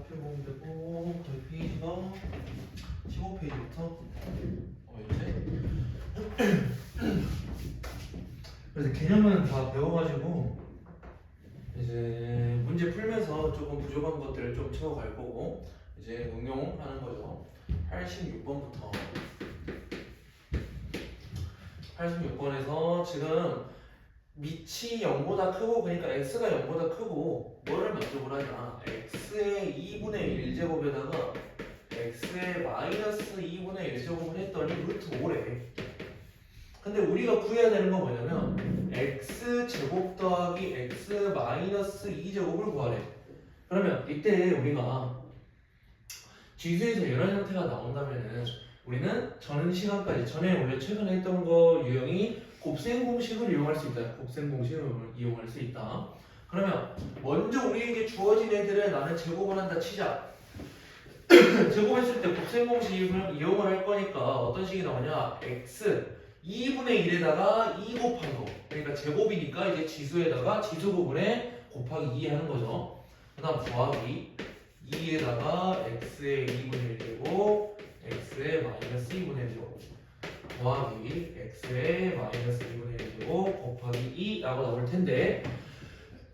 살펴보면 되고 거의 페이지가 15페이지부터 이제 그래서 개념은 다 배워가지고 이제 문제 풀면서 조금 부족한 것들을 좀 채워갈 거고 이제 응용하는 거죠. 86번부터 86번에서 지금 밑이 0보다 크고 그러니까 x가 0보다 크고 뭐를 만족을 하냐 x의 2분의 1제곱에다가 x의 마이너스 2분의 1제곱을 했더니 루트 5래. 근데 우리가 구해야 되는 건 뭐냐면 x제곱 더하기 x 마이너스 2제곱을 구하래. 그러면 이때 우리가 지수에서 이런 형태가 나온다면은 우리는 전 시간까지 전에 우리가 최근에 했던 거 유형이 곱셈 공식을 이용할 수 있다. 곱셈 공식을 이용할 수 있다. 그러면 먼저 우리에게 주어진 애들을 나는 제곱을 한다 치자. 제곱했을 때 곱셈 공식을 이용을 할 거니까 어떤 식이 나오냐 x 2분의 1에다가 2 곱한 거 그러니까 제곱이니까 이제 지수에다가 지수 부분에 곱하기 2 하는 거죠. 그 다음 더하기 2에다가 x의 2분의 1제곱 x의 마이너스 2분의 1제곱 더하기 x의 마이너스 2분의 1제곱 곱하기 2라고 나올 텐데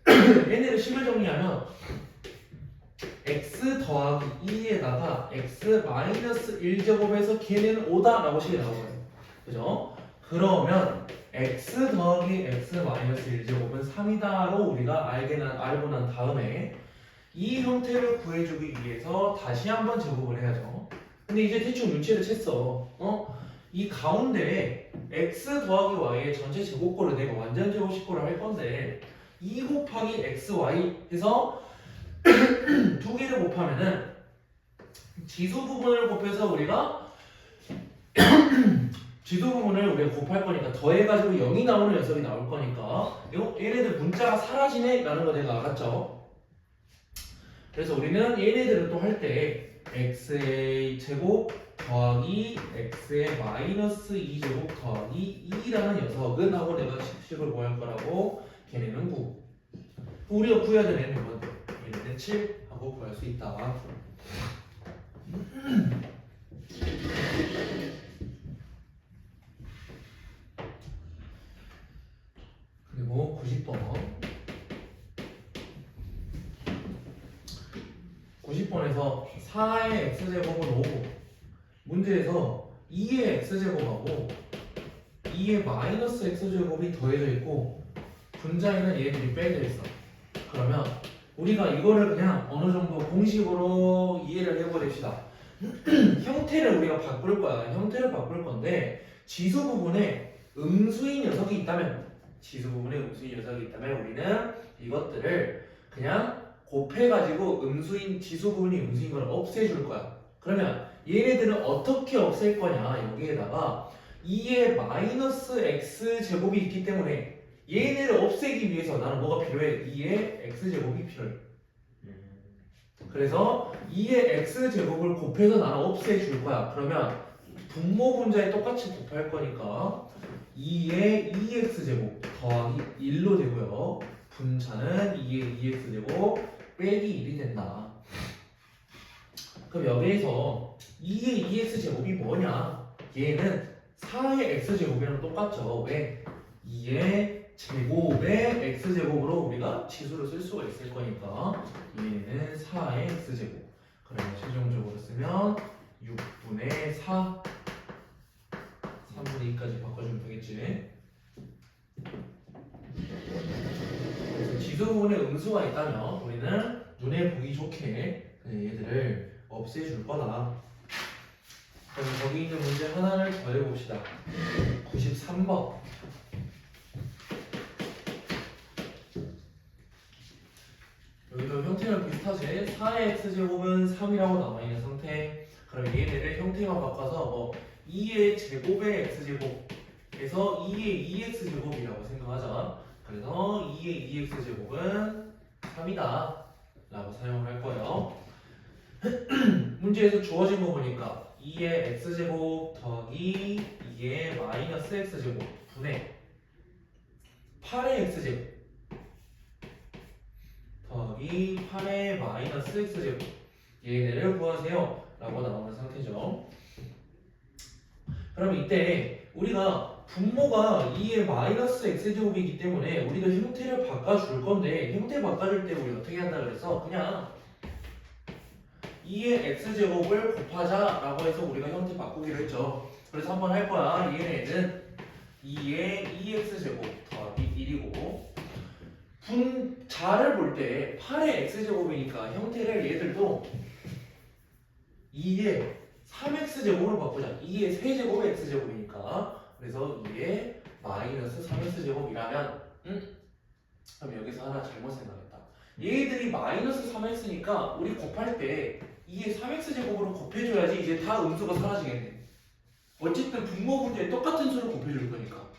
얘네를 식을 정리하면 x 더하기 2에다가 x 마이너스 1제곱에서 걔네는 5다 라고 식이 나오거든요. 그죠? 그러면 x 더하기 x 마이너스 1제곱은 3이다로 우리가 알고 난 다음에 이 형태를 구해주기 위해서 다시 한번 제곱을 해야죠. 근데 이제 대충 눈치를 챘어. 이 가운데 x 더하기 y의 전체 제곱꼴을 내가 완전 제곱식꼴을 할 건데 2 곱하기 xy 해서 두 개를 곱하면은 지수 부분을 곱해서 우리가 지수 부분을 우리가 곱할 거니까 더해가지고 0이 나오는 녀석이 나올 거니까 얘네들 문자가 사라지네 라는 거 내가 알았죠. 그래서 우리는 얘네들을 또 할 때 x의 제곱 더하기 x의 마이너스 2제곱 더하기 2라는 녀석은 하고 내가 식을 구할 거라고 걔네는 9 우리가 구해야 되는 애는 뭔데? 얘네는 7 하고 구할 수 있다. 그리고 90번에서 4의 x제곱은 5고 문제에서 2의 x제곱하고 2의 마이너스 x제곱이 더해져 있고 분자에는 얘들이 빼져 있어. 그러면 우리가 이거를 그냥 어느 정도 공식으로 이해를 해버립시다. 형태를 우리가 바꿀 거야. 형태를 바꿀 건데 지수 부분에 음수인 녀석이 있다면 우리는 이것들을 그냥 곱해가지고 지수 부분이 음수인 걸 없애줄 거야. 그러면 얘네들은 어떻게 없앨 거냐? 여기에다가 2의 마이너스 x제곱이 있기 때문에 얘네를 없애기 위해서 나는 뭐가 필요해? 2의 x제곱이 필요해. 그래서 2의 x제곱을 곱해서 나는 없애줄 거야. 그러면 분모 분자에 똑같이 곱할 거니까 2의 2x제곱 더하기 1로 되고요. 분자는 2의 2x제곱 빼기 1이 된다. 그럼 여기에서 2의 2x제곱이 뭐냐? 얘는 4의 x제곱이랑 똑같죠. 왜? 2의 제곱의 x제곱으로 우리가 지수를 쓸 수가 있을 거니까 얘는 4의 x제곱. 그러면 최종적으로 쓰면 6분의 4 3분의 2까지 바꿔주면 되겠지. 그래서 지수 부분에 음수가 있다면 우리는 눈에 보기 좋게 얘들을 없애줄 거다. 그럼 거기 있는 문제 하나를 더 해봅시다. 93번. 여기도 형태는 비슷하지. 4의 x제곱은 3이라고 남아있는 상태. 그럼 얘네를 형태만 바꿔서 뭐 2의 제곱의 x제곱에서 2의 2x제곱이라고 생각하자. 그래서 2의 2x제곱은 3이다 라고 사용을 할 거예요. 문제에서 주어진 거 보니까 2의 x제곱 더하기 2의 마이너스 x제곱 분의 8의 x제곱 더하기 8의 마이너스 x제곱 얘네를 구하세요 라고 나오는 상태죠. 그럼 이때 우리가 분모가 2의 마이너스 x제곱이기 때문에 우리가 형태를 바꿔줄 건데 형태 바꿔줄 때 우리 어떻게 한다 그래서 그냥 2의 x제곱을 곱하자라고 해서 우리가 형태 바꾸기로 했죠. 그래서 한번 할 거야. 얘네는 2의 2x제곱 더하기 1이고 분자를 볼 때 8의 x제곱이니까 형태를 얘들도 2의 3x제곱으로 바꾸자. 2의 세제곱의 x제곱이니까 그래서 2의 마이너스 3x제곱이라면 그럼 여기서 하나 잘못 생각했다. 얘들이 마이너스 3x니까 우리 곱할 때 2의 3x제곱으로 곱해줘야지 이제 다 음수가 사라지겠네. 어쨌든 분모 문제에 똑같은 수를 곱해줄 거니까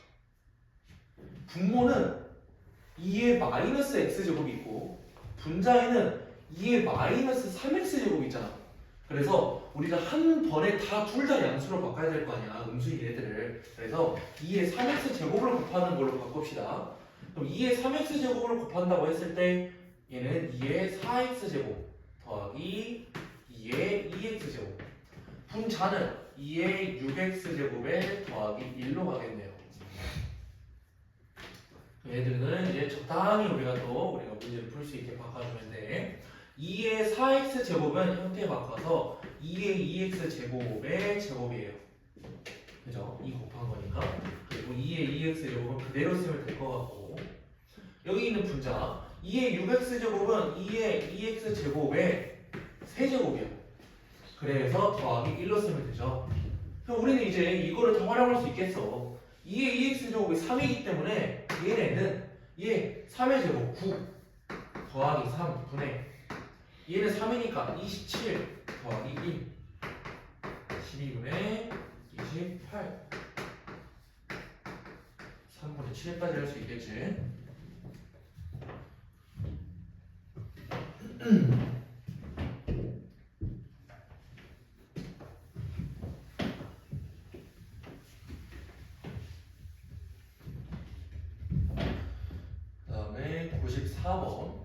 분모는 2의 마이너스 x제곱이 있고 분자에는 2의 마이너스 3x제곱이 있잖아. 그래서 우리가 한 번에 다 둘 다 양수로 바꿔야 될 거 아니야. 음수인 얘들을. 그래서 2의 3x제곱을 곱하는 걸로 바꿉시다. 그럼 2의 3x제곱을 곱한다고 했을 때 얘는 2의 4x제곱 더하기 2의 2x제곱 분자는 2의 6x제곱에 더하기 1로 가겠네요. 얘들은 이제 적당히 우리가 문제를 풀 수 있게 바꿔주면 돼. 2의 4x제곱은 형태 바꿔서 2의 2x제곱의 제곱이에요. 그죠? 2 곱한 거니까. 그리고 2의 2x제곱은 그대로 쓰면 될 것 같고 여기 있는 분자 2의 6x제곱은 2의 2x제곱의 세제곱이야. 그래서 더하기 1로 쓰면 되죠. 그럼 우리는 이제 이거를 다 활용할 수 있겠어. 2의 2x제곱이 3이기 때문에 얘네는 얘 3의 제곱 9 더하기 3 분의 얘는 3이니까 27 더하기 1 12분의 28 3분의 7까지 할 수 있겠지. 그 다음에 94번.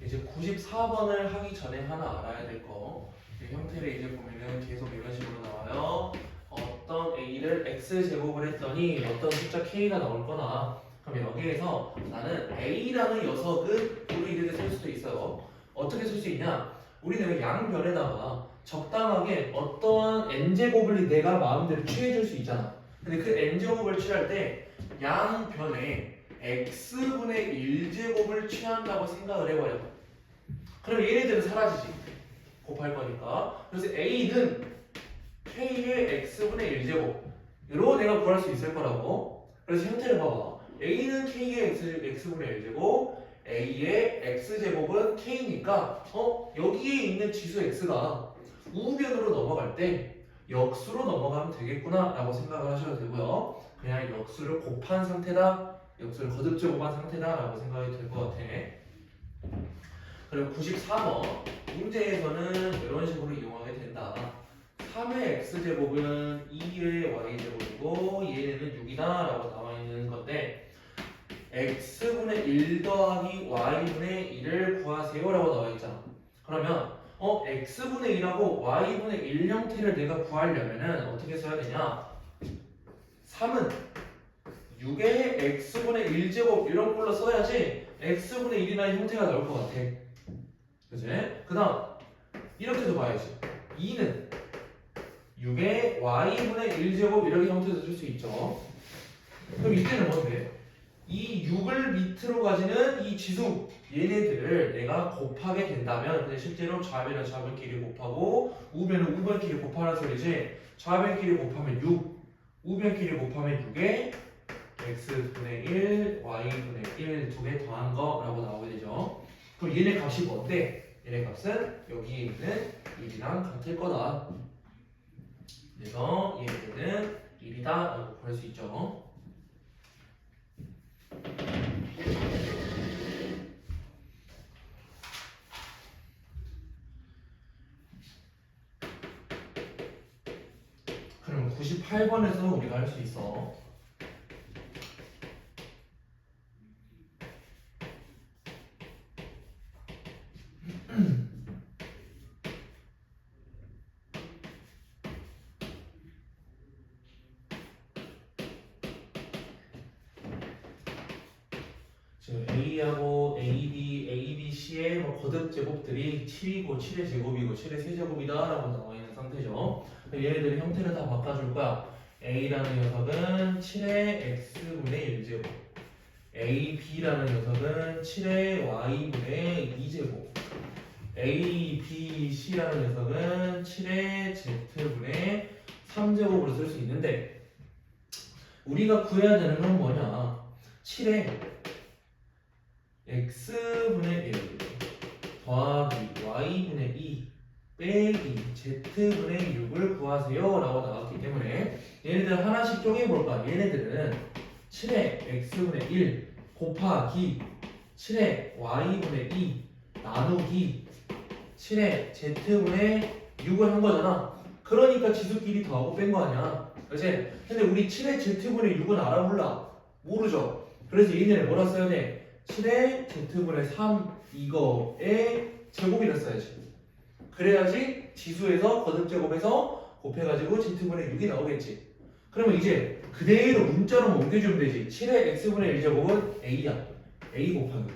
이제 94번을 하기 전에 하나 알아야 될 거. 형태를 이제 보면은 계속 이런 식으로 나와요. 어떤 a를 x제곱을 했더니 어떤 숫자 k가 나올 거나 그럼 여기에서 나는 a라는 녀석은 우리 이렇게 쓸 수도 있어요. 어떻게 쓸 수 있냐? 우리는 양변에다가 적당하게 어떠한 n제곱을 내가 마음대로 취해줄 수 있잖아. 근데 그 n제곱을 취할 때 양변에 x분의 1제곱을 취한다고 생각을 해버려. 그럼 얘네들은 사라지지. 곱할 거니까. 그래서 a는 k의 x분의 1제곱으로 내가 구할 수 있을 거라고. 그래서 형태를 봐봐. a는 k의 x분의 1제곱, a의 x제곱은 k니까 여기에 있는 지수 x가 우변으로 넘어갈 때 역수로 넘어가면 되겠구나 라고 생각을 하셔도 되고요. 그냥 역수를 곱한 상태다, 역수를 거듭져 곱한 상태다 라고 생각이 될 것 같아. 그리고 94번 문제에서는 이런 식으로 이용하게 된다. 3의 x제곱은 2의 y제곱이고 얘네는 6이다 라고 나와 있는 건데 x분의 1 더하기 y분의 1을 구하세요 라고 나와 있잖아. 그러면 x분의 1하고 y분의 1 형태를 내가 구하려면은 어떻게 써야 되냐? 3은 6의 x분의 1제곱 이런 걸로 써야지 x분의 1이라는 형태가 나올 것 같아. 그치? 그 다음 이렇게도 봐야지. 2는 6의 y분의 1제곱 이렇게 형태도 쓸 수 있죠. 그럼 이때는 뭔데? 이 6을 밑으로 가지는 이 지수 얘네들을 내가 곱하게 된다면 근데 실제로 좌변은 좌변끼리 곱하고 우변은 우변끼리 곱하는 소리지. 좌변끼리 곱하면 6 우변끼리 곱하면 6에 x분의 1 y분의 1 두 개 더한 거라고 나오게 되죠. 그럼 얘네 값이 뭔데? 얘네 값은 여기에 있는 1이랑 같을 거다. 그래서 얘는 1이다 라고 볼 수 있죠. 그럼 98번에서 우리가 할 수 있어. 지금 A하고 AB, ABC의 뭐 거듭 제곱들이 7이고 7의 제곱이고 7의 세제곱이다라고 나와 있는 상태죠. 얘네들의 형태를 다 바꿔줄 거야. A라는 녀석은 7의 x분의 1제곱, AB라는 녀석은 7의 y분의 2제곱, ABC라는 녀석은 7의 z분의 3제곱으로 쓸 수 있는데 우리가 구해야 되는 건 뭐냐? 7의 x분의 1 더하기 y분의 2 빼기 z분의 6을 구하세요 라고 나왔기 때문에 얘네들 하나씩 쪼개볼까? 얘네들은 7의 x분의 1 곱하기 7의 y분의 2 나누기 7의 z분의 6을 한 거잖아. 그러니까 지수끼리 더하고 뺀 거 아니야. 그치? 근데 우리 7의 z분의 6은 알아 몰라? 모르죠. 그래서 얘네를 뭐라 써야 돼? 7의 z분의 3 이거의 제곱이라 써야지. 그래야지 지수에서 거듭제곱해서 곱해가지고 z분의 6이 나오겠지. 그러면 이제 그대로 문자로 옮겨주면 되지. 7의 x분의 1제곱은 a야. a 곱하기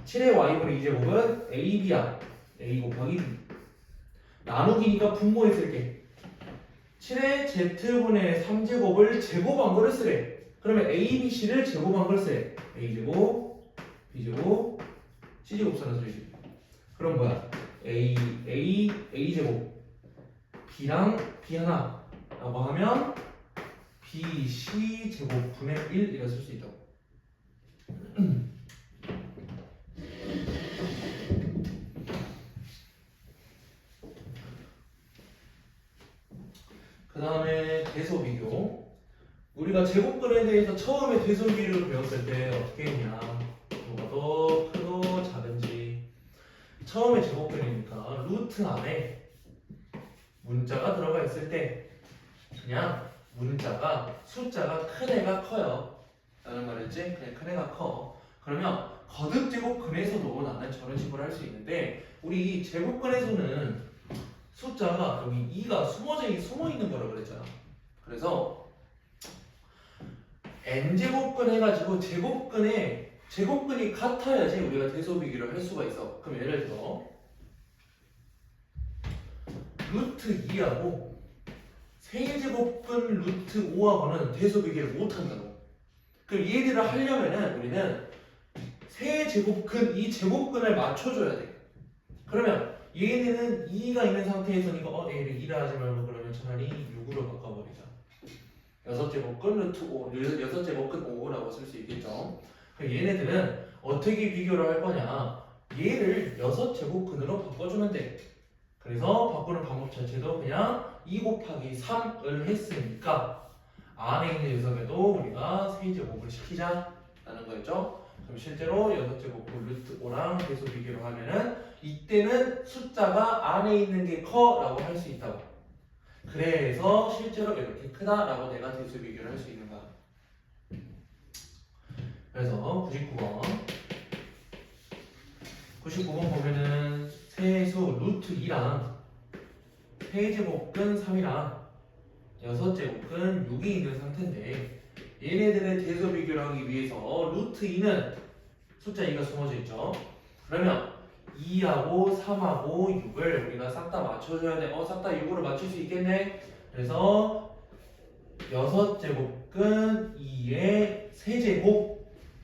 7의 y분의 2제곱은 ab야. a 곱하기 b. 나누기니까 분모했을게. 7의 z분의 3제곱을 제곱한 거를 쓰래. 그러면 a, b, c를 제곱한 걸 쓰래. a제곱, b제곱, c제곱선을 쓰지. 그럼 뭐야? a제곱 b랑 b 하나 라고 하면 bc 제곱분의 1 이라 쓸 수 있다고. 그 다음에 대소비교. 우리가 제곱근에 대해서 처음에 대소비교를 배웠을 때 어떻게 했냐? 뭐가 더 크고 작은지. 처음에 제곱근이니까 루트 안에 문자가 들어가 있을 때 그냥 문자가 숫자가 큰 애가 커요 라는 말이지. 그냥 큰 애가 커. 그러면 거듭 제곱근에서도 나는 저런 식으로 할 수 있는데 우리 제곱근에서는 숫자가 여기 2가 숨어 있는 거라고 그랬잖아. 그래서 n제곱근 해가지고 제곱근이 같아야지 우리가 대소비교를 할 수가 있어. 그럼 예를 들어 루트 2하고 세제곱근 루트 5하고는 대소비교를 못한다고. 그럼 얘들을 하려면은 우리는 세제곱근 이 제곱근을 맞춰줘야 돼. 그러면 얘네는 2가 있는 상태에서니까 얘를 2라 하지 말고 그러면 차라리 6으로 바꿔버리자. 6제곱근 루트 5, 6제곱근 5라고 쓸 수 있겠죠. 그럼 얘네들은 어떻게 비교를 할 거냐? 얘를 6제곱근으로 바꿔주면 돼. 그래서 바꾸는 방법 자체도 그냥 2 곱하기 3을 했으니까 안에 있는 녀석에도 우리가 세제곱을 시키자라는 거였죠. 그럼 실제로 6제곱근 루트 5랑 대소 비교를 하면은 이때는 숫자가 안에 있는 게 커라고 할 수 있다고. 그래서 실제로 이렇게 크다라고 내가 대수 비교를 할 수 있는 거야. 그래서 99번 보면은 세수 루트 2랑 세제곱근 3이랑 6제곱근 6이 있는 상태인데 얘네들의 대수 비교를 하기 위해서 루트 2는 숫자 2가 숨어져 있죠. 그러면 2하고 3하고 6을 우리가 싹 다 맞춰줘야 돼. 싹 다 6으로 맞출 수 있겠네. 그래서 6제곱근 2의 세제곱.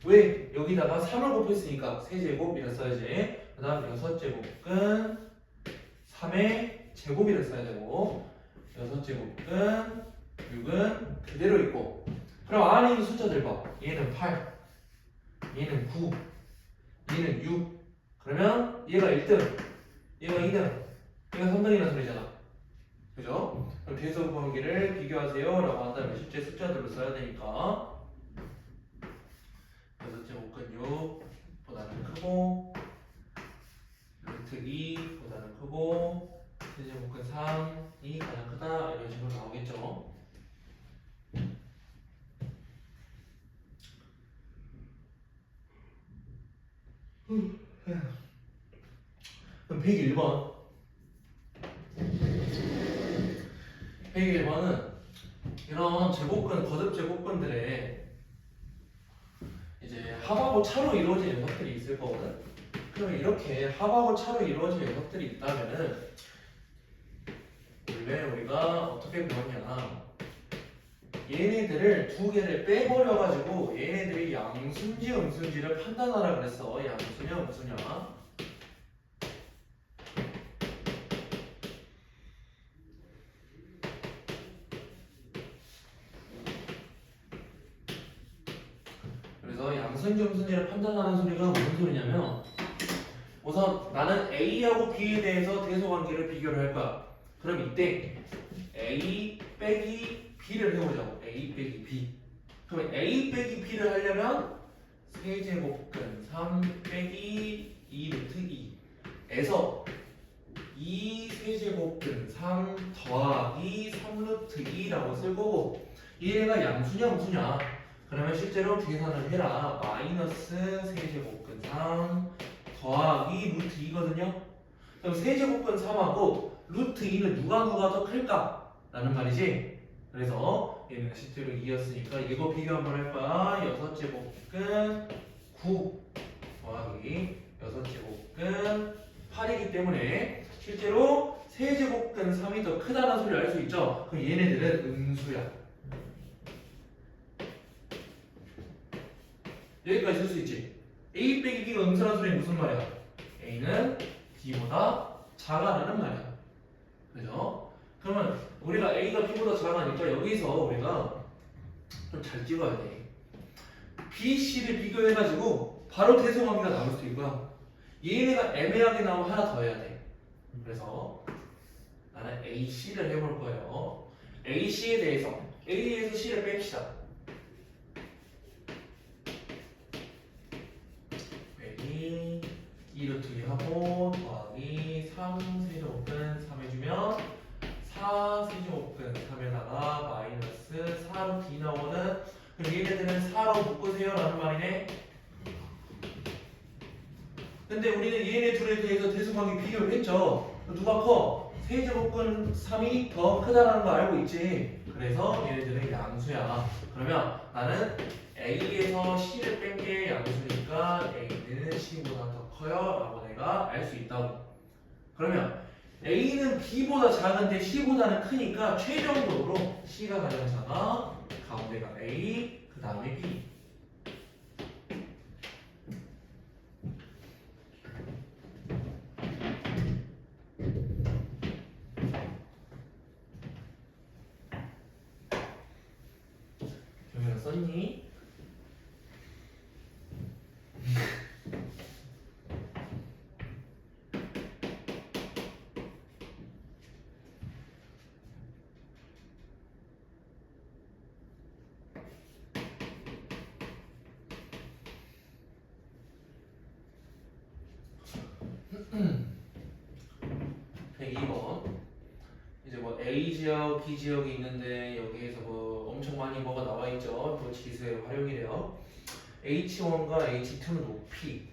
왜? 여기다가 3을 곱했으니까 세제곱이라 써야지. 그 다음 6제곱근 3의 제곱이라 써야 되고 6제곱근 6은 그대로 있고. 그럼 안에 있는 숫자들 봐. 얘는 8, 얘는 9, 얘는 6. 그러면 얘가 1등, 얘가 2등, 얘가 3등이라는 소리잖아. 그죠? 그럼 대소 관계를 비교하세요 라고 한다면 실제 숫자들로 써야 되니까 6제곱근 6보다는 크고 루트 2보다는 크고 세제곱근 3이 가장 크다 이런 식으로 나오겠죠. 그럼 101번 101번은 이런 제곱근, 거듭 제곱근들의 이제 합하고 차로 이루어진 녀석들이 있을 거거든. 그러면 이렇게 합하고 차로 이루어진 녀석들이 있다면은 원래 우리가 어떻게 배웠냐? 얘네들을 두 개를 빼버려가지고 얘네들이 양수인지 음수인지를 판단하라 그랬어. 양수냐 음수냐. 그래서 양수인지 음수인지를 판단하는 소리가 무슨 소리냐면 우선 나는 A하고 B에 대해서 대소관계를 비교를 할 거야. 그럼 이때 A 빼기 B를 해보자고. A 빼기 B. 그러면 A 빼기 B를 하려면 세제곱근 3 빼기 2 루트 2에서 2 세제곱근 3 더하기 3 루트 2라고 쓸 거고 얘가 양수냐 음수냐. 그러면 실제로 계산을 해라. 마이너스 세제곱근 3 더하기 루트 2거든요. 그럼 세제곱근 3하고 루트 2는 누가 더 클까? 라는 말이지. 그래서 얘는 실제로 2였으니까 이거 비교 한번 할 거야. 6제곱근 9 더하기 6제곱근 8이기 때문에 실제로 세제곱근 3이 더 크다는 소리를 알 수 있죠. 그럼 얘네들은 음수야. 여기까지 쓸 수 있지. A 빼기 B가 음수라는 소리는 무슨 말이야? A는 B보다 작아라는 말이야. 그죠? 그러면 우리가 A가 B보다 작아니까 여기서 우리가 좀 잘 찍어야 돼. B, C를 비교해가지고 바로 대소관계가 나올 수도 있고요. 얘네가 애매하게 나오면 하나 더 해야 돼. 그래서 나는 A, C를 해볼 거예요. A, C에 대해서 A에서 C를 뺍시다. 빼기 2루트 2하고 더하기 3 세제곱근 3 해주면 4 세제곱근 3에다가 마이너스 4루트 2 나오거든. 그럼 얘네들은 4로 묶으세요 라는 말이네. 근데 우리는 얘네 둘에 대해서 대소관계 비교를 했죠. 누가 커? 세제곱근 3이 더 크다는 거 알고 있지. 그래서 얘네들은 양수야. 그러면 나는 A에서 C를 뺀 게 양수니까 A는 C보다 더 커요 라고 내가 알 수 있다고. 그러면 A는 B보다 작은데 C보다는 크니까 최종적으로 C가 가장 작아. 가운데가 A, 그 다음에 B. 경현아 썼니? 음. 102번. 이제 뭐 A 지역, B 지역이 있는데 여기에서 뭐 엄청 많이 뭐가 나와 있죠. 또 지수의 활용이래요. H1과 H2는 높이,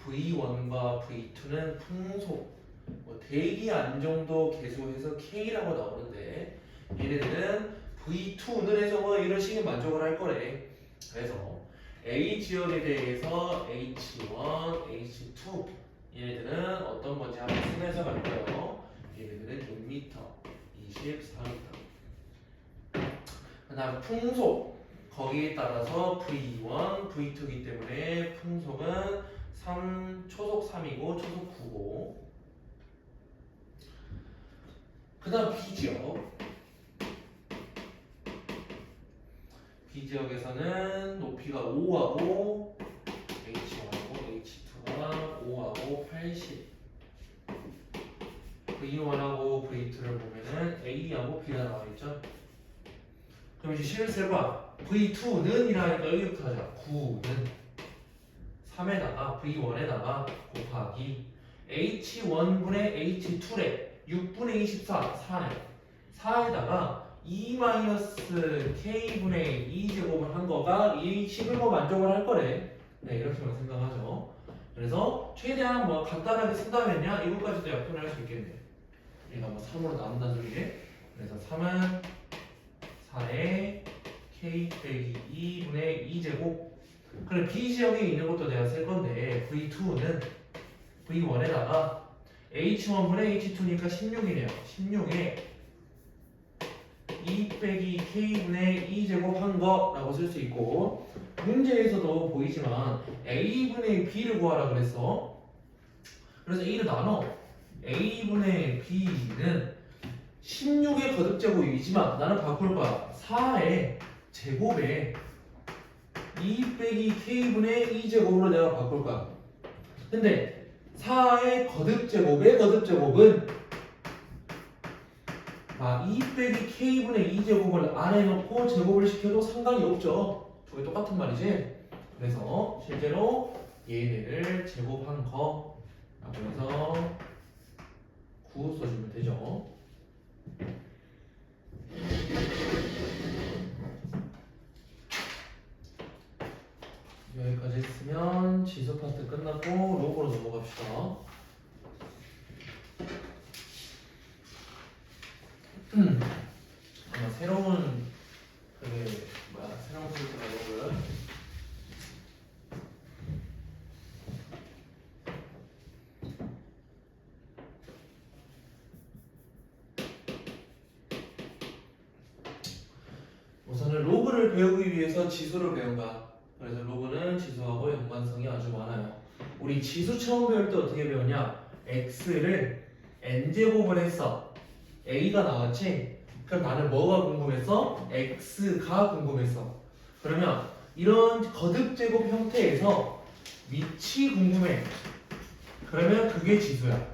V1과 V2는 풍속, 뭐 대기 안정도 계수해서 K라고 나오는데 얘네들은 V2는 해서 뭐 이런 식의 만족을 할 거래. 그래서 A 지역에 대해서 H1, H2 얘네들은 어떤 건지 한번 쓰면서 갈 거예요. 얘네들은 6m, 24m. 그 다음 풍속 거기에 따라서 V1, V2이기 때문에 풍속은 초속 3이고 초속 9고 그 다음 B지역 B지역에서는 높이가 5하고 H1하고 H2가 5하고 80 V1하고 V2를 보면은 A하고 B가 나와있죠. 그럼 이제 실수 해봐. V2는 이라니까 여기부터 하자. 9는 3에다가 V1에다가 곱하기 H1분의 H2래 6분의 24 4네 4에다가 2-K분의 2제곱을 한 거가 이 식을 뭐 만족을 할 거래. 네, 이렇게만 생각하죠. 그래서 최대한 뭐 간단하게 쓴다면요 이것까지도 약분을 할 수 있겠네. 얘가 뭐 3으로 나온다는 소리네. 그래서 3은 4에 K 빼기 2분의 2제곱 그럼 B 지역에 있는 것도 내가 쓸 건데 V2는 V1에다가 H1분의 H2니까 16이네요. 16에 2 빼기 K분의 2제곱 한 거라고 쓸 수 있고 문제에서도 보이지만 A분의 B를 구하라 그랬어. 그래서 A를 나눠. A분의 B는 16의 거듭제곱이지만 나는 바꿀 거야. 4의 제곱에 2 빼기 K분의 2제곱으로 내가 바꿀 거야. 근데 4의 거듭제곱의 거듭제곱은 2 빼기 K분의 2제곱을 안에 넣고 제곱을 시켜도 상관이 없죠. 저게 똑같은 말이지. 그래서 실제로 얘네를 제곱한 거라고 해서 9 써주면 되죠. 여기까지 했으면 지수 파트 끝났고 로그로 넘어갑시다. 아마 새로운 새로운 프로젝트가 로그. 우선은 로그를 배우기 위해서 지수를 배운 거야. 그래서 로그는 지수하고 연관성이 아주 많아요. 우리 지수 처음 배울 때 어떻게 배웠냐? x를 n제곱을 했어. a가 나왔지? 그럼 나는 뭐가 궁금했어? x가 궁금했어. 그러면 이런 거듭제곱 형태에서 밑이 궁금해. 그러면 그게 지수야.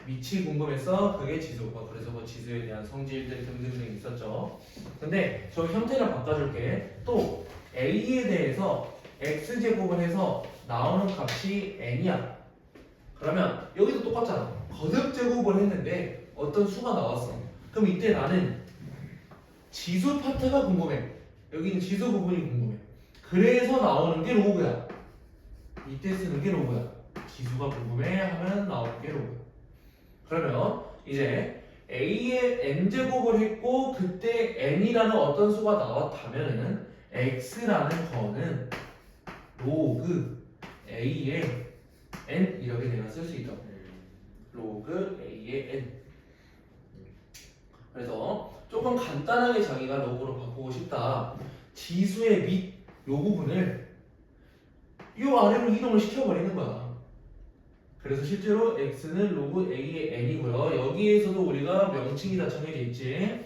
밑이 궁금해서 그게 지수고, 그래서 뭐 지수에 대한 성질들 등등등 있었죠. 근데 저 형태를 바꿔줄게. 또 a에 대해서 x제곱을 해서 나오는 값이 n이야. 그러면 여기도 똑같잖아. 거듭제곱을 했는데 어떤 수가 나왔어. 그럼 이때 나는 지수 파트가 궁금해. 여기는 지수 부분이 궁금해. 그래서 나오는 게 로그야. 이때 쓰는 게 로그야. 지수가 궁금해 하면 나오는 게 로그야. 그러면 이제 a의 n제곱을 했고 그때 n이라는 어떤 수가 나왔다면은 x라는 거는 로그 a의 n 이렇게 내가 쓸 수 있다. 로그 a의 n. 그래서 조금 간단하게 자기가 로그로 바꾸고 싶다. 지수의 밑 요 부분을 요 아래로 이동을 시켜버리는 거야. 그래서 실제로 x는 로그 a의 n이고요. 여기에서도 우리가 명칭이 다 정해져 있지.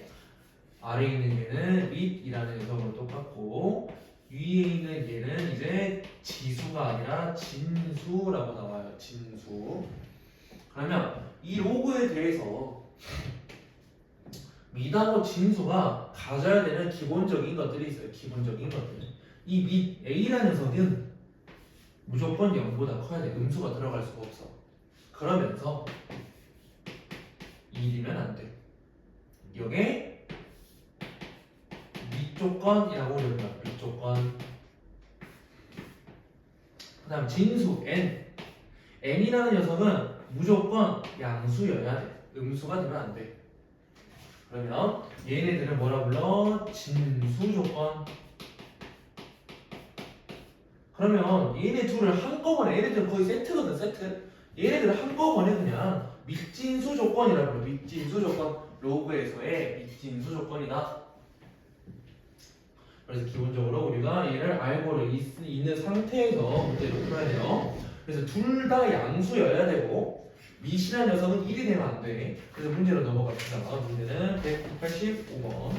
아래에 있는 얘는 밑이라는 녀석으로 똑같고 위에 있는 얘는 이제 지수가 아니라 진수라고 나와요. 진수. 그러면 이 로그에 대해서 밑하고 진수가 가져야 되는 기본적인 것들이 있어요. 기본적인 것들. 이 밑 a라는 녀석은 무조건 0보다 커야 돼. 음수가 들어갈 수가 없어. 그러면서 1이면 안 돼. 이게 밑조건이라고 부릅니다. 밑조건. 그 다음 진수 n. n이라는 녀석은 무조건 양수여야 돼. 음수가 되면 안 돼. 그러면 얘네들은 뭐라 불러? 진수 조건. 그러면 얘네 둘을 한꺼번에, 얘네들은 거의 세트거든. 세트. 얘네들을 한꺼번에 그냥 밑진수 조건이라고 불러. 밑진수 조건. 로그에서의 밑진수 조건이다. 그래서 기본적으로 우리가 얘를 알고 있는 상태에서 문제를 풀어야 돼요. 그래서 둘 다 양수여야 되고 밑이라는 녀석은 1이 되면 안 돼. 그래서 문제로 넘어갑시다. 문제는 185번.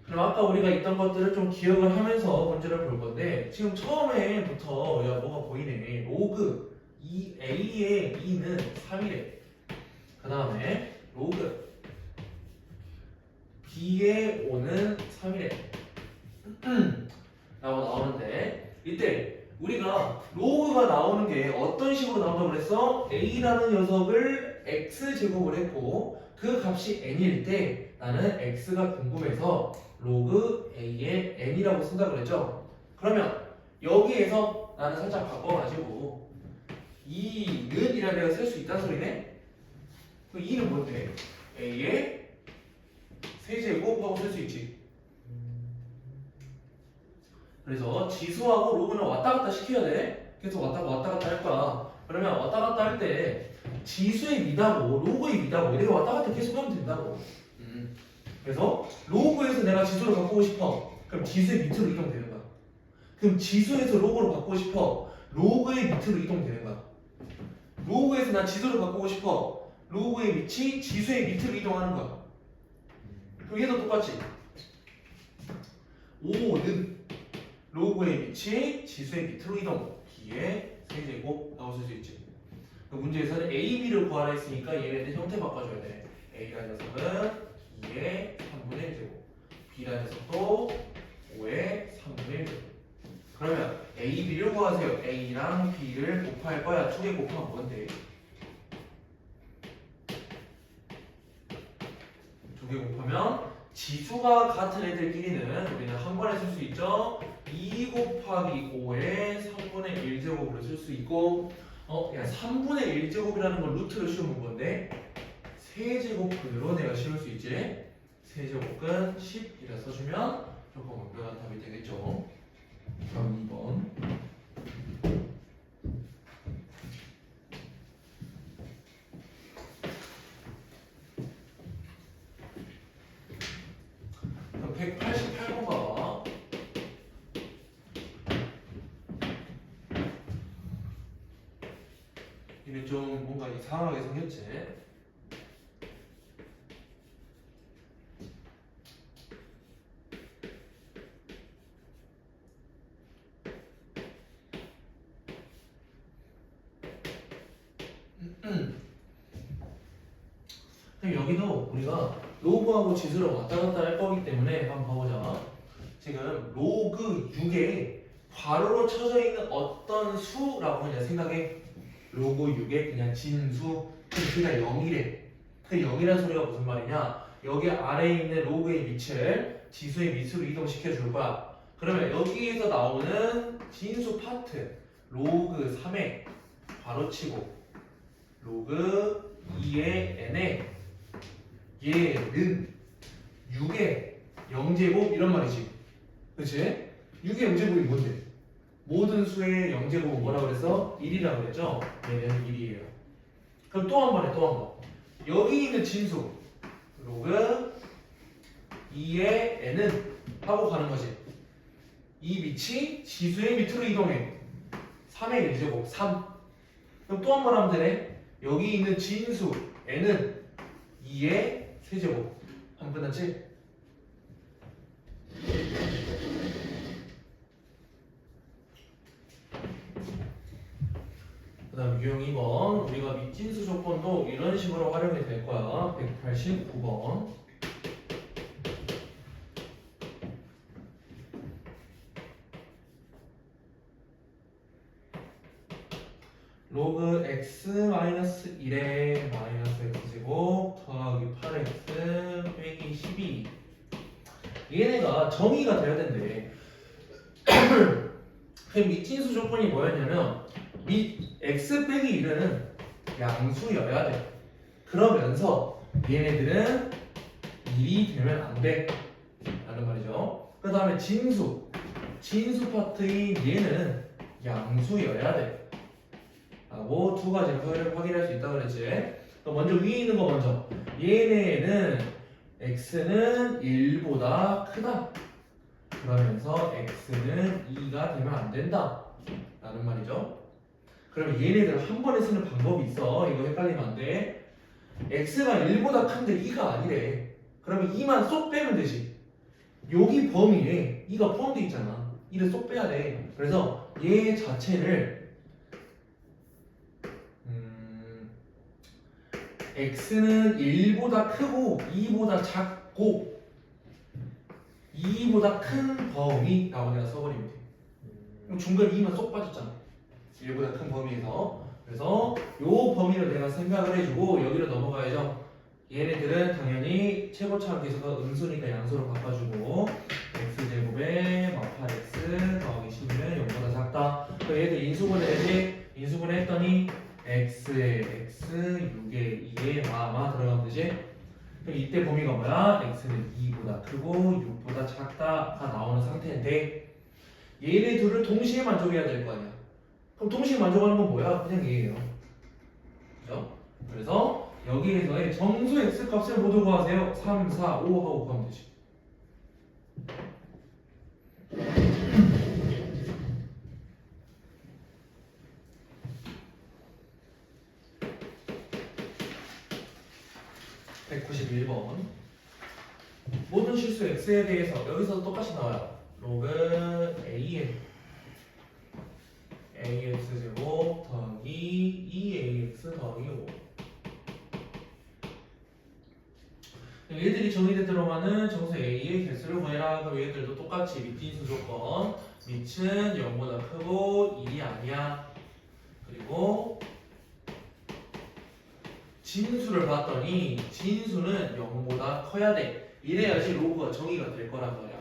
그럼 아까 우리가 있던 것들을 좀 기억을 하면서 문제를 볼 건데 지금 처음에부터 야 뭐가 보이네. 로그 A의 2는 3이래. 그 다음에 로그 B의 5는 3이래. 라고 나오는데 이때 우리가 로그가 나오는 게 어떤 식으로 나온다고 그랬어? A라는 녀석을 X제곱을 했고 그 값이 N일 때 나는 X가 궁금해서 로그 A의 N이라고 쓴다고 그랬죠? 그러면 여기에서 나는 살짝 바꿔가지고 2는 이라 내가 쓸 수 있다는 소리네? 그 2는 뭔데? A의 세제곱하고 쓸 수 있지. 그래서 지수하고 로그는 왔다 갔다 시켜야 돼. 계속 왔다 갔다 할 거야. 그러면 왔다 갔다 할 때 지수의 미다고 로그의 미다고 이렇게 왔다 갔다 계속 하면 된다고. 그래서 로그에서 내가 지수를 바꾸고 싶어. 그럼 지수의 밑으로 이동되는 거야. 그럼 지수에서 로그로 바꾸고 싶어. 로그의 밑으로 이동되는 거야. 로그에서 난 지수를 바꾸고 싶어. 로그의 밑이 지수의 밑으로 이동하는 거야. 그럼 얘도 똑같지. 5는 로그의 밑이 지수의 밑으로 이동. B의 세제곱라고 쓸 수 있지. 그 문제에서는 A, B를 구하라 했으니까 얘네들 형태 바꿔줘야 돼. A라는 녀석은 2의 3분의 1제곱, B라는 녀석도 5의 3분의 1제곱. 그러면 A, B를 구하세요. A랑 B를 곱할 거야. 2개 곱하면 뭔데? 2개 곱하면 지수가 같은 애들끼리는 우리는 한 번에 쓸 수 있죠. 2 곱하기 5의 3분의 1제곱으로 쓸 수 있고, 야 3분의 1제곱이라는 건 루트를 씌우면 뭔데? 세제곱근으로 내가 씌울 수 있지. 세제곱근 10이라 써주면 조금 완벽한 답이 되겠죠. 다음 2번. 그럼 188번 봐봐. 이게 좀 뭔가 이상하게 생겼지. 여기도 우리가 로그하고 지수를 왔다 갔다 할 거기 때문에 한번 봐보자. 지금 로그 6에 괄호로 쳐져 있는 어떤 수라고 그냥 생각해. 로그 6에 그냥 진수. 그냥 0이래. 그 0이라는 소리가 무슨 말이냐? 여기 아래에 있는 로그의 밑을 지수의 밑으로 이동시켜 줄 거야. 그러면 여기에서 나오는 진수 파트 로그 3에 괄호치고 로그 2의 n에 얘는 6의 0제곱 이런 말이지. 그치? 6의 0제곱이 뭔데? 모든 수의 0제곱은 뭐라고 그랬어? 1이라고 그랬죠? 얘는 1이에요. 그럼 또 한 번 해, 또 한 번. 여기 있는 진수 로그 2의 n은 하고 가는 거지. 이 밑이 지수의 밑으로 이동해. 3의 1제곱 3. 그럼 또 한 번 하면 되네. 여기 있는 진수 n은 2의 세제곱. 한번 끝났지? 그 다음 유형 2번. 우리가 밑진수 조건도 이런 식으로 활용이 될 거야. 189번. 로그 x-1의 마이너스 x제곱 더하기 8x 빼기 12. 얘네가 정의가 돼야 된대. 그 밑진수 조건이 뭐였냐면 x 빼기 1은 양수여야 돼. 그러면서 얘네들은 1이 되면 안 돼 라는 말이죠. 그 다음에 진수 파트인 얘는 양수여야 돼 라고 두 가지 확인할 수 있다고 그랬지. 그럼 먼저 위에 있는 거 먼저. 얘네는 x는 1보다 크다. 그러면서 x는 2가 되면 안 된다 라는 말이죠. 그러면 얘네들 한 번에 쓰는 방법이 있어. 이거 헷갈리면 안 돼. x가 1보다 큰데 2가 아니래. 그러면 2만 쏙 빼면 되지. 여기 범위에 2가 포함되어 있잖아. 2를 쏙 빼야 돼. 그래서 얘 자체를 x는 1보다 크고 2보다 작고 2보다 큰 범위라고 내가 써버리면 돼. 그럼 중간에 2만 쏙 빠졌잖아. 1보다 큰 범위에서. 그래서 요 범위를 내가 생각을 해주고 여기로 넘어가야죠. 얘네들은 당연히 최고차 계수가 음수니까 양수로 바꿔주고 x제곱에 8x 더하기 10은 0보다 작다. 그럼 얘들 인수분해 해야지. 인수분해 했더니 x에 x, 6에 2에 마마 들어가면 되지. 거야? x는 2보다 크고 6보다 작다가 나오는 상태인데 얘네 둘을 동시에 만족해야 될 거 아니야. 그럼 동시에 만족하는 건 뭐야? 그냥 얘예요. 그죠? 그래서 여기에서의 정수 x 값을 모두 구하세요. 3, 4, 5 하고 구하면 되지. (191번) 모든 실수 x에 대해서 여기서 똑같이 나와요. 로그 an ax 제곱 더하기 2ax 더하기 5. 얘들이 정의되도록하는 정수 a의 개수를 구해라. 그럼 얘들도 똑같이 밑진수 조건. 밑은 0보다 크고 1이 아니야. 그리고 진수를 봤더니 진수는 0보다 커야 돼. 이래야지 로그가 정의가 될 거란 말이야.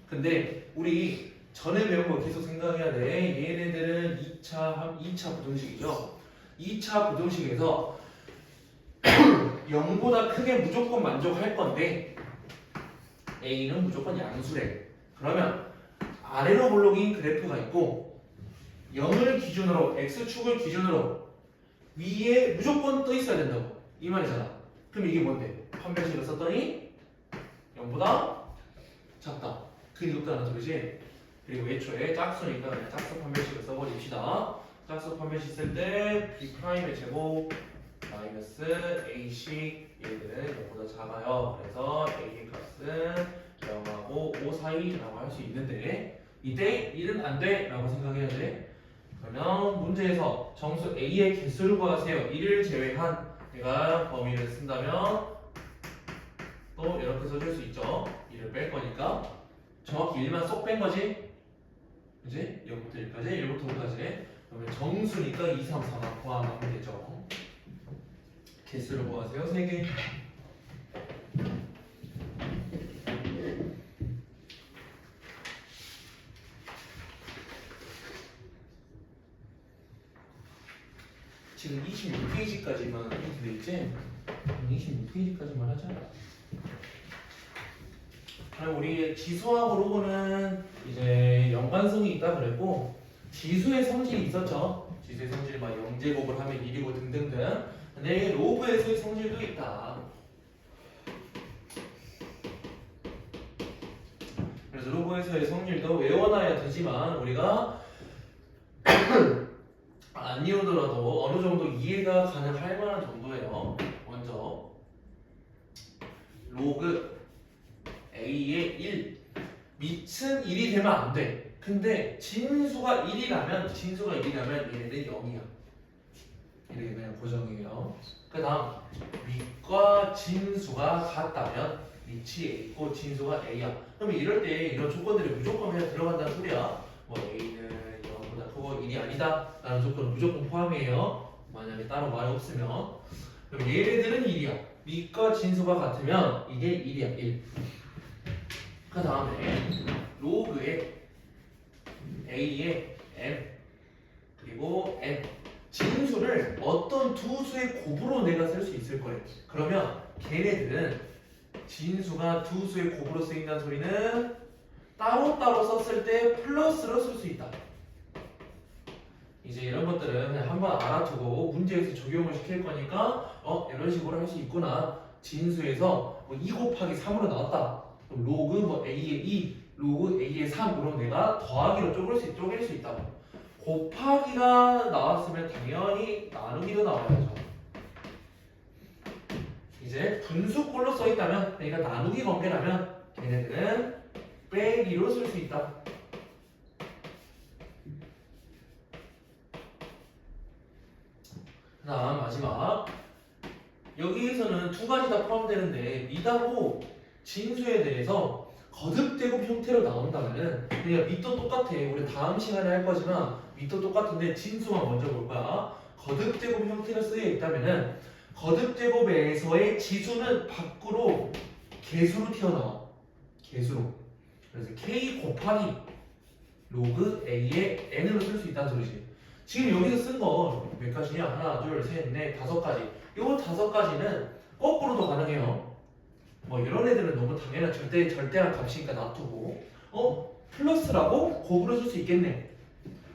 근데 우리 전에 배운 거 계속 생각해야 돼. 얘네들은 2차 부등식이죠. 2차 부등식에서 0보다 크게 무조건 만족할 건데 A는 무조건 양수래. 그러면 아래로 볼록인 그래프가 있고 0을 기준으로 X축을 기준으로 위에 무조건 떠 있어야 된다고 이 말이잖아. 그럼 이게 뭔데? 판별식을 썼더니 0보다 작다. 그 이것도 하나 소리지. 그리고 애초에 짝수니까 그냥 짝수 판별식을 써버립시다. 짝수 판별식 쓸 때 B'의 제곱 마이너스 A씩 얘들은 0보다 작아요. 그래서 A의 값은 0하고 5 사이라고 할 수 있는데 이때 1은 안 돼 라고 생각해야 돼. 그러면 문제에서 정수 A의 개수를 구하세요. 1을 제외한 내가 범위를 쓴다면 또 이렇게 써줄 수 있죠. 1을 뺄 거니까 정확히 1만 쏙 뺀 거지. 그지? 0부터 1까지 1부터 5까지. 그러면 정수니까 2, 3, 4만 구하면 되죠. 개수를 구하세요. 3개. 지금 26페이지까지만 이렇게 돼 있지? 26페이지까지만 하자. 그럼 우리 지수하고 로그는 이제 연관성이 있다 그랬고 지수의 성질이 있었죠. 지수의 성질 막 0제곱을 하면 1이고 등등등. 근데 로그에서의 성질도 있다. 그래서 로그에서의 성질도 외워놔야 되지만 우리가 안 이루더라도 어느 정도 이해가 가능할 만한 정도예요. 먼저 로그 A의 1 밑은 1이 되면 안 돼. 근데 진수가 1이라면 얘네는 0이야. 이렇게 그냥 고정이에요. 그 다음 밑과 진수가 같다면 밑이 A고 진수가 A야. 그러면 이럴 때 이런 조건들이 무조건 그냥 들어간다는 소리야. 뭐 A는 0보다 크고 1이 아니다 라는 조건은 무조건 포함이에요. 만약에 따로 말이 없으면. 그럼 얘네들은 1이야. 밑과 진수가 같으면 이게 1이야. 1. 그 다음에 로그의 A의 M 그리고 N 진수를 어떤 두 수의 곱으로 내가 쓸 수 있을 거예요. 그러면 걔네들은 진수가 두 수의 곱으로 쓰인다는 소리는 따로따로 썼을 때 플러스로 쓸 수 있다. 이제 이런 것들은 그냥 한번 알아두고 문제에서 적용을 시킬 거니까 이런 식으로 할 수 있구나. 진수에서 뭐 2 곱하기 3으로 나왔다. 그럼 로그 뭐 A의 2, 로그 A의 3으로 내가 더하기로 쪼갤 수 있다고. 곱하기가 나왔으면 당연히 나누기도 나와야죠. 이제 분수꼴로 써있다면 그러니까 나누기 관계라면 걔네들은 빼기로 쓸 수 있다. 그 다음 마지막 여기에서는 두 가지 다 포함되는데 미다고 진수에 대해서 거듭제곱 형태로 나온다면은 그냥 밑도 똑같아. 우리 다음 시간에 할 거지만 밑도 똑같은데 진수만 먼저 볼 거야. 거듭제곱 형태로 쓰여 있다면은 거듭제곱에서의 지수는 밖으로 개수로 튀어나와. 개수로. 그래서 k 곱하기 로그 a의 n으로 쓸 수 있다는 소리지. 지금 여기서 쓴 거 몇 가지냐? 하나, 둘, 셋, 넷, 5가지. 요 5가지는 거꾸로도 가능해요. 뭐 이런 애들은 너무 당연한 절대한 값이니까 놔두고 플러스라고 곱으로 쓸 수 있겠네.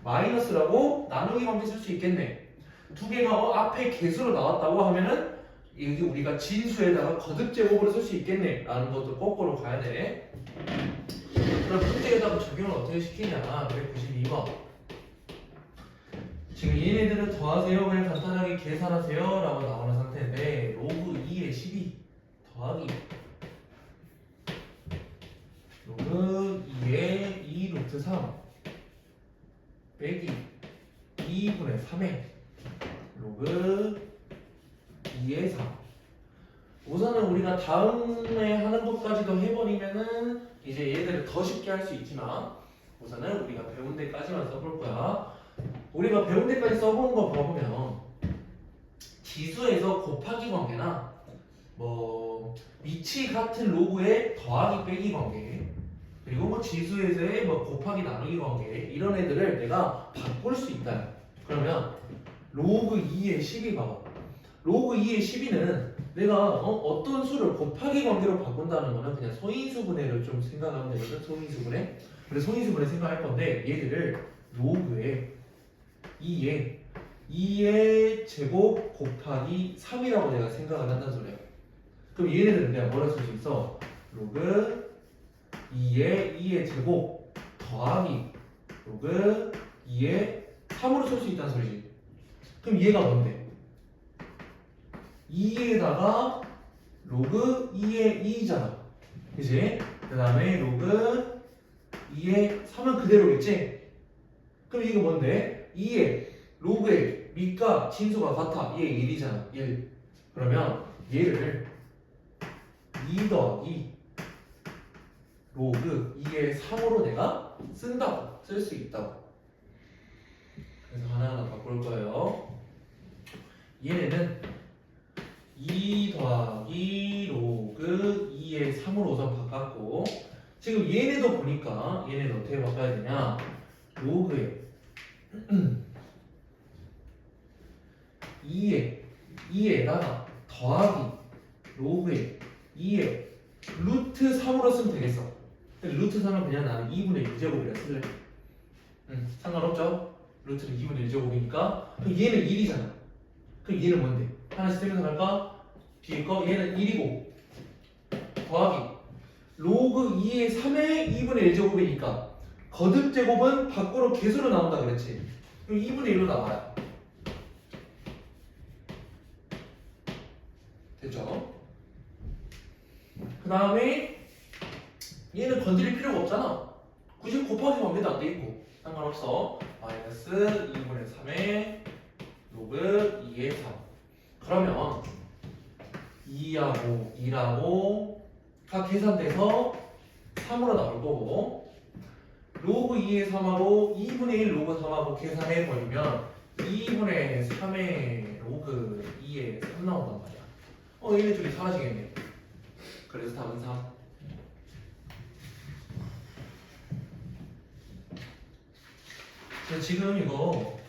마이너스라고 나누기 관계 쓸 수 있겠네. 두 개가 앞에 개수로 나왔다고 하면은 여기 우리가 진수에다가 거듭 제곱으로 쓸 수 있겠네 라는 것도 거꾸로 가야 돼. 그럼 문제에다가 적용을 어떻게 시키냐. 192번. 지금 얘네들은 더하세요 그냥 간단하게 계산하세요 라고 나오는 상태인데 로그 2에 12 더하기 로그 2에 2 루트 3 빼기 2분의 3에 로그 2의 4. 우선은 우리가 다음에 하는 것까지도 해버리면은 이제 얘들을 더 쉽게 할 수 있지만 우선은 우리가 배운 데까지만 써볼 거야. 우리가 배운 데까지 써본 거 봐보면 지수에서 곱하기 관계나 뭐 위치 같은 로그의 더하기 빼기 관계 그리고 뭐 지수에서의 뭐 곱하기 나누기 관계 이런 애들을 내가 바꿀 수 있다. 그러면 로그 2의 12 봐봐. 로그 2의 12는 내가 어떤 수를 곱하기 관계로 바꾼다는 거는 그냥 소인수분해를 좀 생각하면 되거든. 소인수분해. 그래서 소인수분해 생각할 건데 얘들을 로그에 2의 제곱 곱하기 3이라고 내가 생각을 한다는 소리야. 그럼 얘네들은 내가 뭐라 쓸 수 있어? 로그 2의 제곱 더하기 로그 2의 3으로 쓸 수 있다는 소리지. 그럼 얘가 뭔데? 2에다가 로그 2의 2잖아. 그치? 그 다음에 로그 2의 3은 그대로겠지? 그럼 이거 뭔데? 2의 로그의 밑과 진수가 같아. 얘 1이잖아. 1. 그러면 얘를 2 더하기 로그 2의 3으로 내가 쓴다고. 쓸 수 있다고. 그래서 하나하나 바꿀 거예요. 얘네는 2 더하기 로그 2의 3으로 우선 바꿨고 지금 얘네도 보니까 얘네는 어떻게 바꿔야 되냐. 로그에 2에다가 더하기 로그에 2에 루트 3으로 쓰면 되겠어. 루트 3은 그냥 나는 2분의 1제곱이라 쓸래. 상관없죠? 루트는 2분의 1제곱이니까 그럼 얘는 1이잖아. 그럼 얘는 뭔데? 하나씩 세면서 갈까? 뒤에 거 얘는 1이고 더하기 로그 2의 3의 2분의 1제곱이니까 거듭 제곱은 밖으로 개수로 나온다 그랬지. 그럼 2분의 1로 나와요. 됐죠? 그 다음에 얘는 건드릴 필요가 없잖아. 굳이 곱하기 관계도 안 돼 있고 상관없어. 마이너스 2분의 3의 로그 2의 3. 그러면 2하고 2라고 각 계산돼서 3으로 나올 거고 로그 2의 3하고 2분의 1 로그 3하고 계산해 버리면 2분의 3의 로그 2의 3 나온단 말이야. 얘네 둘이 사라지겠네. 그래서 답은 3. 지금 이거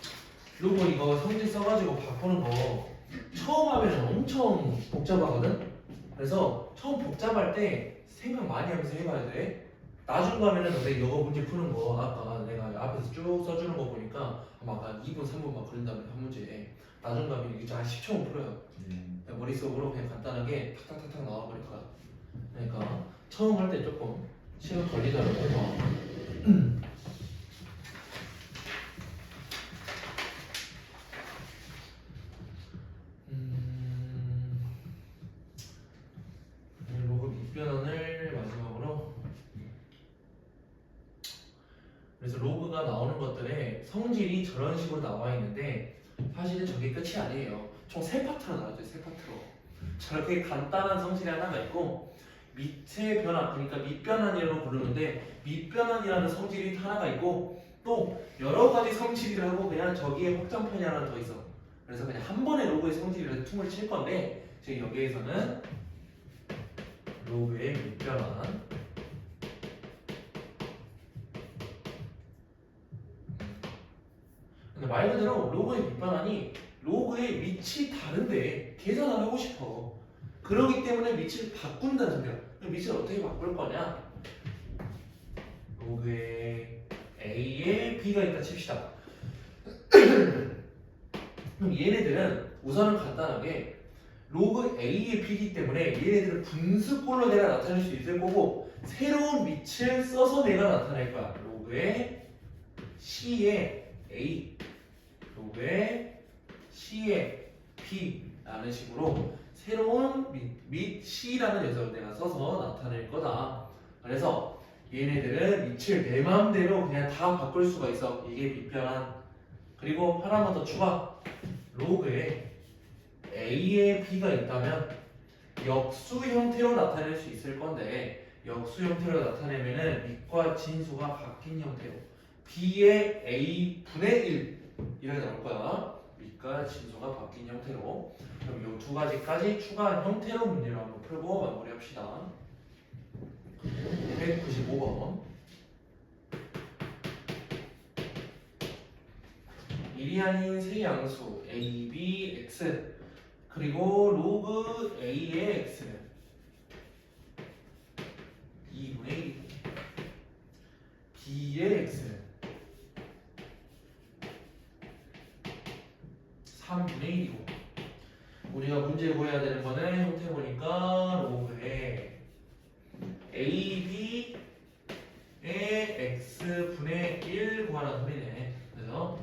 로그 이거 성질 써가지고 바꾸는 거 처음 하면 엄청 복잡하거든? 그래서 처음 복잡할 때 생각 많이 하면서 해봐야 돼. 나중 가면은 내 영어 문제 푸는 거 아까 내가 앞에서 쭉 써주는 거 보니까 아마 2분, 3분 막 걸린다면 한 문제 나중 가면 이게 한 10초면 풀어요. 머릿속으로 그냥 간단하게 탁탁탁탁 나와버릴 거야. 그러니까 처음 할 때 조금 시간 걸리더라도 해봐. 로그 밑변환을 마지막으로 그래서 로그가 나오는 것들의 성질이 저런 식으로 나와 있는데 사실은 저게 끝이 아니에요. 총 3파트로 나와있어요. 3파트로 저렇게 간단한 성질이 하나가 있고 밑의 변환, 그러니까 밑변환이라고 부르는데 밑변환이라는 성질이 하나가 있고 또 여러 가지 성질이라고 그냥 저기에 확장편이 하나 더 있어. 그래서 그냥 한 번에 로그의 성질을 퉁을 칠 건데 지금 여기에서는 로그의 밑변환 근데 말 그대로 로그의 밑변환이 로그의 밑이 다른데 계산을 하고 싶어. 그러기 때문에 밑을 바꾼다는 소리야. 그럼 밑을 어떻게 바꿀 거냐? 로그에 A에 B가 있다 칩시다. 그럼 얘네들은 우선은 간단하게 로그 A의 B이기 때문에 얘네들은 분수꼴로 내가 나타낼 수 있을 거고 새로운 밑을 써서 내가 나타낼 거야. 로그의 C의 A, 로그의 C의 B라는 식으로 새로운 밑 C라는 녀석을 내가 써서 나타낼 거다. 그래서 얘네들은 밑을 내 마음대로 그냥 다 바꿀 수가 있어. 이게 밑변환. 그리고 하나만 더 추가. 로그에 A에 B가 있다면 역수 형태로 나타낼 수 있을 건데 역수 형태로 나타내면은 밑과 진수가 바뀐 형태로 B의 A 분의 1 이렇게 나올 거야. 밑과 진수가 바뀐 형태로. 그럼 이 두 가지까지 추가한 형태로 문제를 한번 풀고 마무리합시다. 195번. 일이 아닌 세 양수 A, B, X 그리고 로그 A의 X는 2분의 1 B의 X는 3분의 1이고 우리가 문제 구해야 되는 거는 형태 보니까 로그에 A, B의 X분의 1 구하라는 소리네. 그래서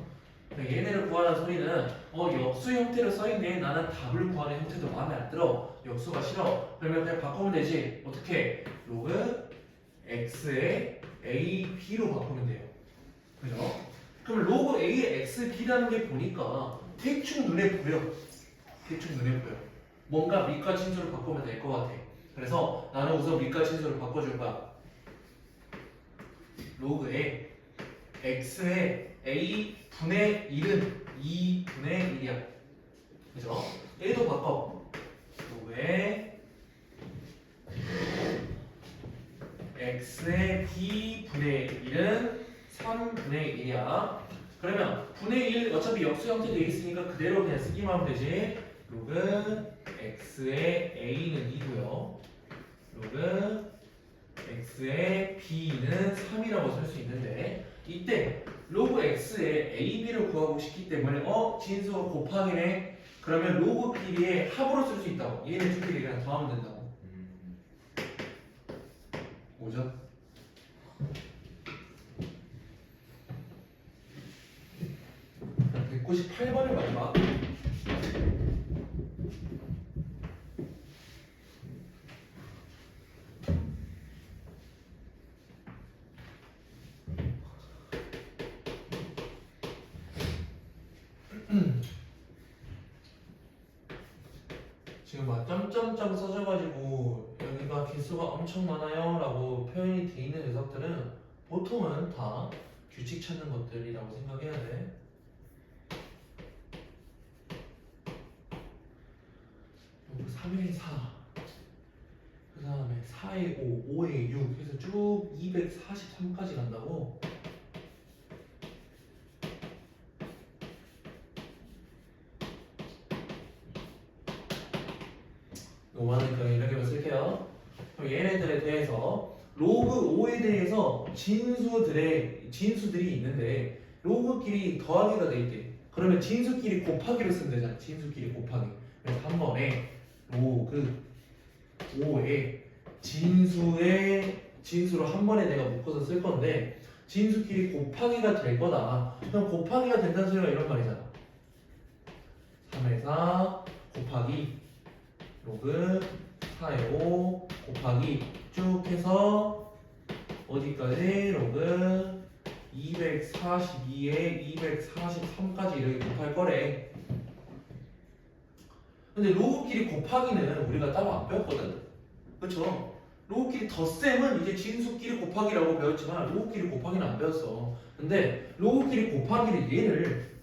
얘네를 구하라는 소리는 역수 형태로 써있네. 나는 답을 구하는 형태도 마음에 안 들어. 역수가 싫어. 그러면 그냥 바꾸면 되지. 어떻게? 로그 x의 a, b로 바꾸면 돼요. 그죠? 그럼 로그 a의 x, b라는 게 보니까 대충 눈에 보여. 대충 눈에 보여. 뭔가 밑과 진수를 바꾸면 될 것 같아. 그래서 나는 우선 밑과 진수를 바꿔줄 거야. 로그에 x의 a 분의 1은 2분의 1이야. 그죠? 얘도 바꿔. 로그에 x의 b 분의 1은 3분의 1이야. 그러면 분의 1 어차피 역수 형태 되어 있으니까 그대로 그냥 쓰기만 하면 되지. 로그 x의 a는 2고요. 로그 x의 b는 3이라고 쓸 수 있는데 이때 로그 x의 a, b를 구하고 싶기 때문에 진수가 곱하기네. 그러면 로그끼리의 합으로 쓸 수 있다고. 얘네 둘끼리 그냥 더하면 된다고. 오죠? 자, 198번을 마지막. 지금 막 점점점 써져가지고 여기가 개수가 엄청 많아요 라고 표현이 돼 있는 녀석들은 보통은 다 규칙 찾는 것들이라고 생각해야 돼. 요거 3의 4, 그 다음에 4의 5, 5의 6 해서 쭉 243까지 간다고. 너무 많으니까 이렇게만 쓸게요. 그럼 얘네들에 대해서 로그 5에 대해서 진수들이 있는데 로그끼리 더하기가 돼 있대. 그러면 진수끼리 곱하기로 쓰면 되잖아. 진수끼리 곱하기. 그래서 한 번에 로그 5에 진수로 한 번에 내가 묶어서 쓸 건데 진수끼리 곱하기가 될 거다. 그럼 곱하기가 된다는 소리가 이런 말이잖아. 3의 4 곱하기 로그 4의 5 곱하기 쭉 해서 어디까지? 로그 242에 243까지 이렇게 곱할 거래. 근데 로그끼리 곱하기는 우리가 따로 안 배웠거든. 그쵸? 로그끼리 덧셈은 이제 진수끼리 곱하기라고 배웠지만 로그끼리 곱하기는 안 배웠어. 근데 로그끼리 곱하기를 얘를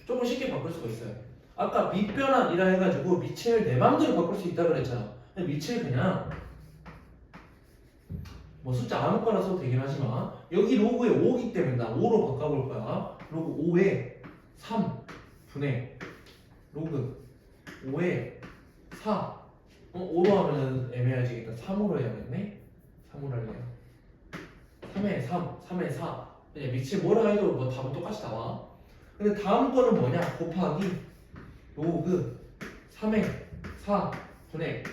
조금 쉽게 바꿀 수가 있어요. 아까 밑변환이라 해가지고 밑을 내 맘대로 바꿀 수 있다 그랬잖아. 근데 밑을 그냥 뭐 숫자 아무거나 써도 되긴 하지만 여기 로그에 5기 때문에 나 5로 바꿔볼 거야. 로그 5에 3분의 로그 5에 4 5로 하면은 애매해지겠다. 3으로 해야겠네. 3으로 할래요. 3에 3, 3에 4. 그냥 밑이 뭐라 해도 뭐 답은 똑같이 나와. 근데 다음 거는 뭐냐? 곱하기 로그 3에 4 분의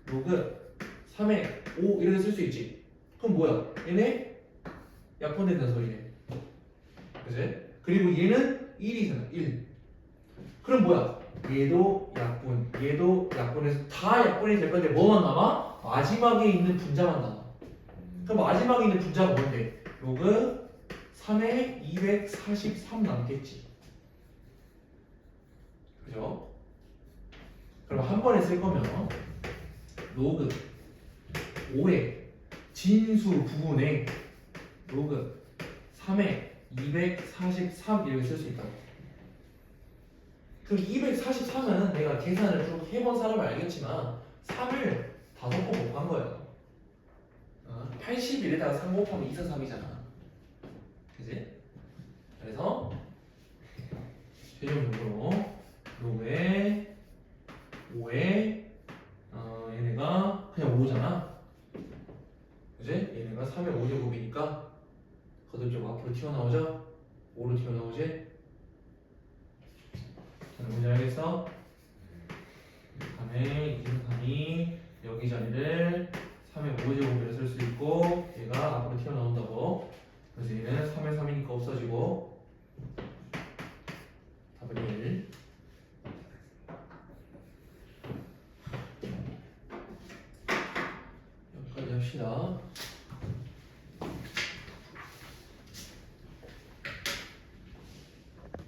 로그 3에 5 이렇게 쓸 수 있지. 그럼 뭐야? 얘네 약분된다는 소리네. 그치? 그리고 얘는 1이잖아. 1. 그럼 뭐야? 얘도 약분, 얘도 약분해서 다 약분이 될 건데 뭐만 남아? 마지막에 있는 분자만 남아. 그럼 마지막에 있는 분자가 뭔데? 로그 3에 243 남겠지. 그죠? 그럼 한 번에 쓸 거면 로그 5의 진수 부분에 로그 3에 243 이렇게 쓸 수 있다고. 그럼 243은 내가 계산을 좀 해본 사람은 알겠지만 3을 5번 곱한 거예요. 81에다가 3 곱하면 243이잖아. 그지? 그래서 최종적으로 로그의 5에 얘네가 그냥 5잖아. 그지? 얘네가 3의 5제곱이니까 거듭적 앞으로 튀어나오죠? 5로 튀어나오지? 자, 뭔지 알겠어? 다음에 243이 여기 자리를 3의 5제곱으로 쓸 수 있고 얘가 앞으로 튀어나온다고. 그래서 얘는 3의 3이니까 없어지고